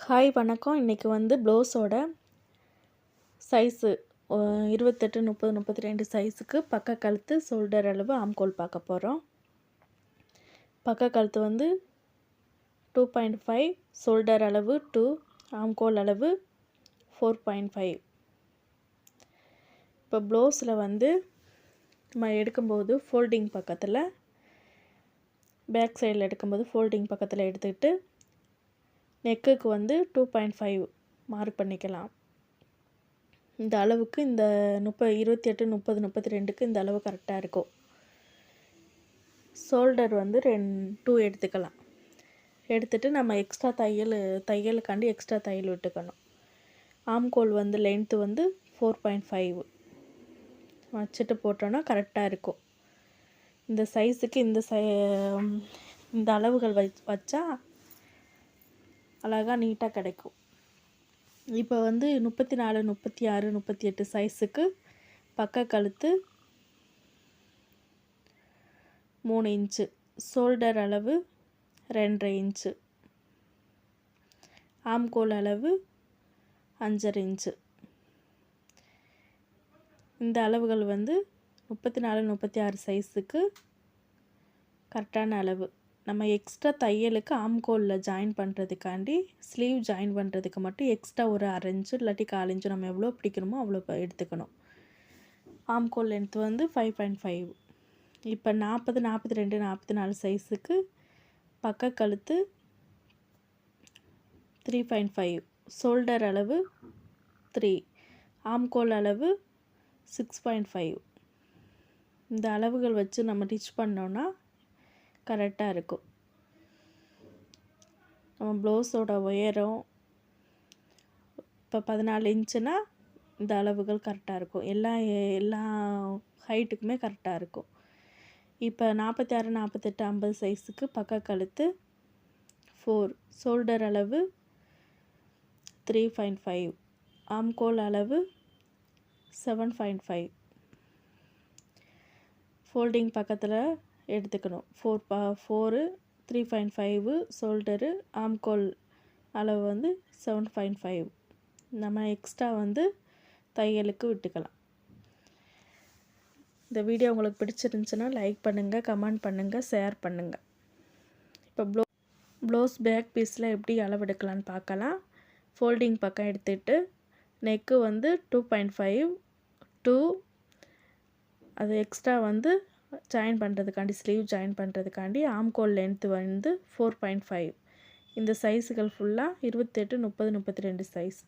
Hi வணக்கம். இன்றைக்கி வந்து ப்ளவுஸோட சைஸு 28, 30, 32 சைஸுக்கு பக்க கழுத்து, ஷோல்டர் அளவு, ஆம்கோல் பார்க்க போகிறோம். பக்க கழுத்து வந்து 2.5, ஷோல்டர் அளவு 2, ஆம்கோல் அளவு 4.5. இப்போ ப்ளவுஸில் வந்து நம்ம எடுக்கும்போது ஃபோல்டிங் பக்கத்தில், பேக் சைடில் எடுக்கும்போது ஃபோல்டிங் பக்கத்தில் எடுத்துக்கிட்டு நெக்குக்கு வந்து 2.5 மார்க் பண்ணிக்கலாம். இந்த அளவுக்கு இந்த 28, 30, 32க்கு இந்த அளவு கரெக்டாக இருக்கும். ஷோல்டர் வந்து 2 எடுத்துக்கலாம். எடுத்துகிட்டு நம்ம எக்ஸ்ட்ரா தையலுக்காண்டி எக்ஸ்ட்ரா தையல் விட்டுக்கணும். ஆம்கோல் வந்து லென்த்து வந்து 4.5 வச்சுட்டு போட்டோன்னா கரெக்டாக இருக்கும். இந்த சைஸுக்கு இந்த அளவுகள் வச்சா அழகாக நீட்டாக கிடைக்கும். இப்போ வந்து 34, 36, 38 சைஸுக்கு பக்க கழுத்து 3 இன்ச்சு, ஷோல்டர் அளவு 2.5 இன்ச்சு, ஆம்கோல் அளவு 5.5 இன்ச்சு. இந்த அளவுகள் வந்து 34, 36 சைஸுக்கு கரெக்டான அளவு. நம்ம எக்ஸ்ட்ரா தையலுக்கு ஆம்கோலில் ஜாயின் பண்ணுறதுக்காண்டி ஸ்லீவ் ஜாயின் பண்ணுறதுக்கு மட்டும் எக்ஸ்ட்ரா ஒரு 1/2 இன்ச்சு இல்லாட்டி 1/4 இன்ச்சு நம்ம எவ்வளோ பிடிக்கணுமோ அவ்வளோ எடுத்துக்கணும். ஆம்கோல் லென்த் வந்து 5.5. இப்போ 40, 42, 44 சைஸுக்கு பக்க கழுத்து 3.5, ஷோல்டர் அளவு 3, ஆம்கோல் அளவு 6.5. இந்த அளவுகள் வச்சு நம்ம டிச் பண்ணோன்னா கரெக்டாக இருக்கும். நம்ம ப்ளவுஸோட உயரம் இப்போ 14 இன்ச்சுனா இந்த அளவுகள் கரெக்டாக இருக்கும். எல்லா ஹைட்டுக்குமே கரெக்டாக இருக்கும். இப்போ 46, 48, 50 சைஸுக்கு பக்க கழுத்து 4, ஷோல்டர் அளவு 3.5, ஆம்கோல் அளவு 7.5. ஃபோல்டிங் பக்கத்தில் எடுத்துக்கணும். 4, 3.5 ஷோல்டரு, ஆம்கோல் அளவு வந்து 7.5. நம்ம எக்ஸ்ட்ரா வந்து தையலுக்கு விட்டுக்கலாம். இந்த வீடியோ உங்களுக்கு பிடிச்சிருந்துச்சுன்னா லைக் பண்ணுங்கள், கமெண்ட் பண்ணுங்கள், ஷேர் பண்ணுங்கள். இப்போ ப்ளவுஸ் பேக் பீஸில் எப்படி அளவெடுக்கலான்னு பார்க்கலாம். ஃபோல்டிங் பக்கம் எடுத்துகிட்டு நெக்கு வந்து 2.5, 2 அது எக்ஸ்ட்ரா வந்து ஜாயின் பண்ணுறதுக்காண்டி ஸ்லீவ் ஜாயின் பண்ணுறதுக்காண்டி ஆம்கோல் லென்த்து வந்து 4.5. இந்த சைஸுகள் ஃபுல்லாக 28, 30, 32 சைஸ்.